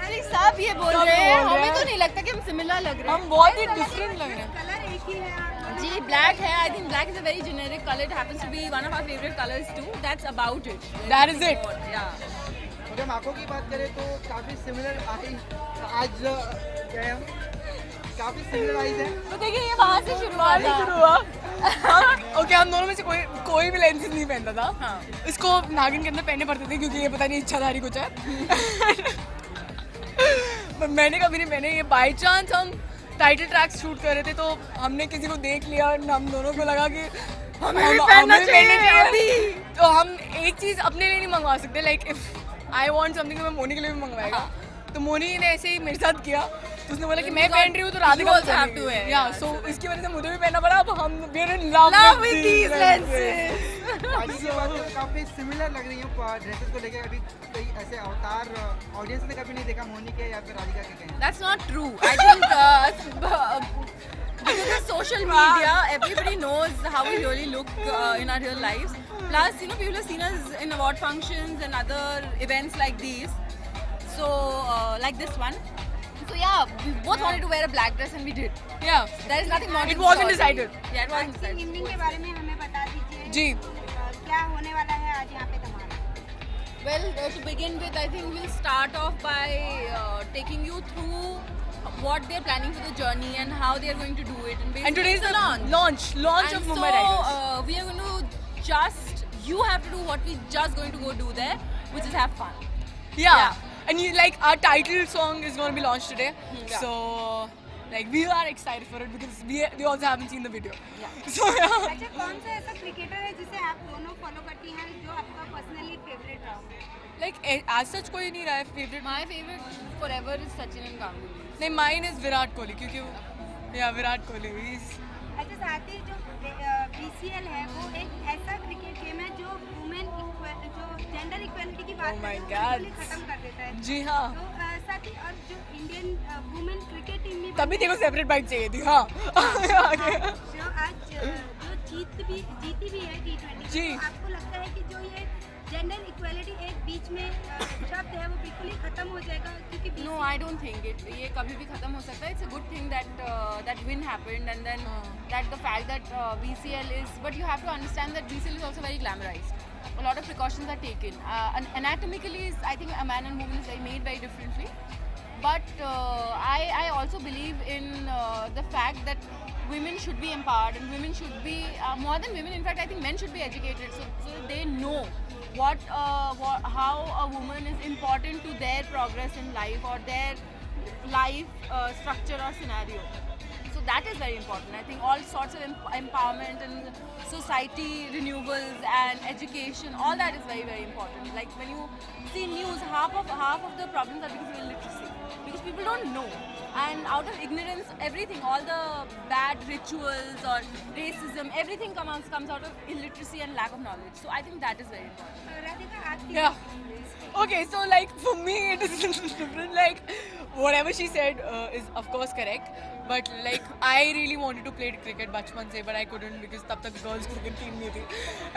Actually सब ये बोल रहे हैं, हमें तो नहीं लगता कि हम सिमिलर लग रहे हैं, हम बहुत ही डिफरेंट लग रहे हैं। कलर एक ही है जी ब्लैक है, I think black is a very generic colour, it happens to be one of our favourite colours too, that's about it, That is it. या अगर हम आंखों की बात करें तो काफ़ी सिमिलर आज क्या है, काफ़ी सिमिलर आइज है। तो देखिए ये वहाँ से शुरुआत शुरू हुआ। ओके, हम दोनों में से कोई भी लेंसेज नहीं पहनता था। हाँ। इसको नागिन के अंदर पहनने पड़ते थे क्योंकि ये पता नहीं इच्छाधारी कुछ है। पर मैंने कभी नहीं पहने। ये बाय चांस हम टाइटल ट्रैक्स शूट कर रहे थे तो हमने किसी को देख लिया और हम दोनों को लगा कि हमें भी पहनना चाहिए। तो हम एक चीज़ अपने लिए नहीं मंगवा सकते, like if I want something तो मैं मोनी के लिए भी मंगवाएगा। तो मोनी ने ऐसे ही मेरे साथ किया, तो उसने बोला कि मैं पहन रही हूँ तो Radhika You also have to wear, या सो इसकी वजह से मुझे भी पहनना पड़ा। अब हम we are in love with these lenses. Party की बात करें काफ़ी सिमिलर लग रही है ड्रेसेस को लेकर। अभी कोई ऐसे अवतार ऑडियंस ने कभी नहीं देखा मोनी के या फिर राधिका के कहीं। That's not true. I think because of social media, everybody knows how we really look in our real lives. Plus, you know, people have seen us in award functions and other events like these. So, like this one. So yeah, we both wanted to wear a black dress and we did. Yeah. There is nothing more. It wasn't decided. Yeah, it wasn't आज की decided. Evening के बारे में हमें बता दीजिए। जी। क्या होने वाला है आज यहाँ पे तुम्हारा? Well, to begin with, I think we'll start off by taking you through what they're planning for the journey and how they're going to do it. And basically And today's it's the a launch and of Mumbai Riders. so we are going to you have to do what we just going to go do there, which is have fun. Yeah. And you, like our title song is going to be launched today. Yeah. So like we are excited for it because we also haven't seen the video. Yeah. So yeah. अच्छा, कौन सा ऐसा cricketer है जिसे आप दोनों follow करती हैं जो आपका पर्सनली फेवरेट रहा हो? Like as such कोई नहीं रहा है favorite. My favorite forever is Sachin and Ganguly. नहीं, mine is Virat Kohli क्योंकि Virat Kohli. He's अच्छा, साथ ही जो BCL है वो एक ऐसा क्रिकेट गेम है जो जो जेंडर इक्वलिटी की बात Oh my करते हैं वो God. बिल्कुल खत्म कर देता है। जी हाँ. तो साथ ही और जो इंडियन वुमेन क्रिकेट टीम भी तभी तेरे को सेपरेट बाइक चाहिए थी. हाँ. जो आज जो जीती भी है T20, जी. तो आपको लगता है कि जो ये जेंडर इक्वलिटी एक बीच में शब्द है वो बिल्कुल ही खत्म हो जाएगा क्योंकि No, I don't think it. ये कभी भी खत्म हो सकता है. It's a good thing that that win happened and then that the fact that BCL is. But you have to understand that BCL is also very glamorized. A lot of precautions are taken. Anatomically, I think a man and woman is made very differently. But I also believe in the fact that women should be empowered and women should be more than women. In fact, I think men should be educated so they know how a woman is important to their progress in life or their life structure or scenario. So that is very important. I think all sorts of empowerment and society renewals and education, all that is very, very important. Like when you see news, half of the problems are because of illiteracy, because people don't know, and out of ignorance, everything, all the bad rituals or racism, everything comes out of illiteracy and lack of knowledge. So I think that is very important. Radhika आपकी Yeah. Okay, so like for me it is different. Like whatever she said is of course correct, but like I really wanted to play cricket बचपन से, but I couldn't because तब तक girls cricket team नहीं थी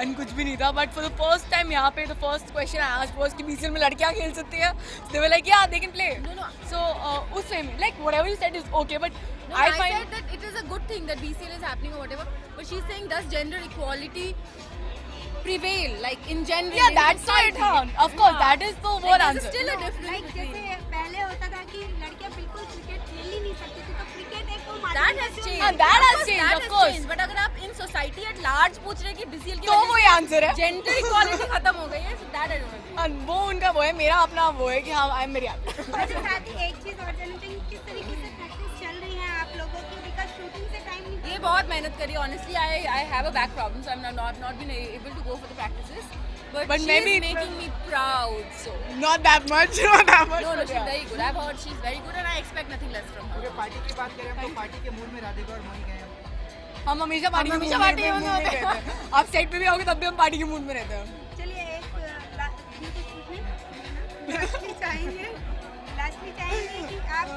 and कुछ भी नहीं था. But for the first time यहाँ पे the first question I asked was कि BCL में लड़कियाँ खेल सकती हैं. They were like yeah they can play. No. So उस way में like whatever you said is okay, but No, I I find said that it is a good thing that BCL is happening or whatever, but she's saying does gender equality prevail, like in general? yeah in that's it. society? हाँ, of course Yeah. that is the Like, one there's answer. still a difference like between. जैसे पहले होता था कि लड़कियां बिल्कुल cricket खेल ही नहीं सकती थी, तो क्रिकेट एक वो That माध्यम has है जो- changed. हाँ, that has Of course, changed, that of has course. changed. But अगर आप in society at large पूछ रहे हैं कि BCL की तो वही आंसर है. जेंडर इक्वालिटी खत्म हो गई है, so that I don't agree. हाँ, वो उनका वो है, मेरा अपना वो है कि हाँ आई एम वेरी हैप्पी. अच्छा, साथ ही एक चीज और जानना चाहिए, किस तरीके से प्रैक्टिस चल रही है आप लोगों की, बिकॉज शूटिंग से टाइम नहीं। ये बहुत मेहनत करी. Honestly, I have a back problem, so I'm not been able to go for the practices. But she maybe is making me proud. So Not that much, not that much. no, but she's yeah. very good. I've heard she's very good, and I expect nothing less from her. अगर party की बात करें तो party के mood में राधिका और मोनी गए हैं। हम हमेशा पार्टी हम के हमेशा मूड पार्टी में में होते हैं. रहते हैं. आप सेट पे भी आओगे तब भी हम पार्टी के मूड में रहते हैं. चलिए लास्टली चाहेंगे कि आप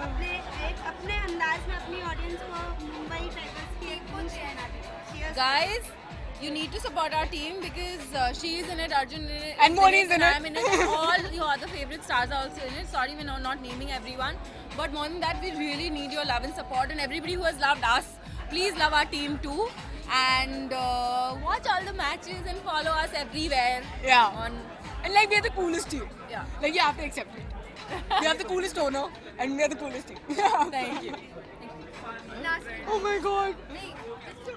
अपने अंदाज में अपनी ऑडियंस को मुंबई टाइगर्स की एक गुण कहना दें. Guys, you need to support our team because she is in it, Arjun in it, And Moni is in it. I'm in it, and all your other favorite stars are also in it. Sorry, we're not naming everyone, but more than that, we really need your love and support, and everybody who has loved us, please love our team too, and watch all the matches and follow us everywhere. Yeah. On And like, we are the coolest team. Yeah. Like, you have to accept it. We have the coolest owner, and we are the coolest team. Thank you. Last Oh my god. नहीं, just to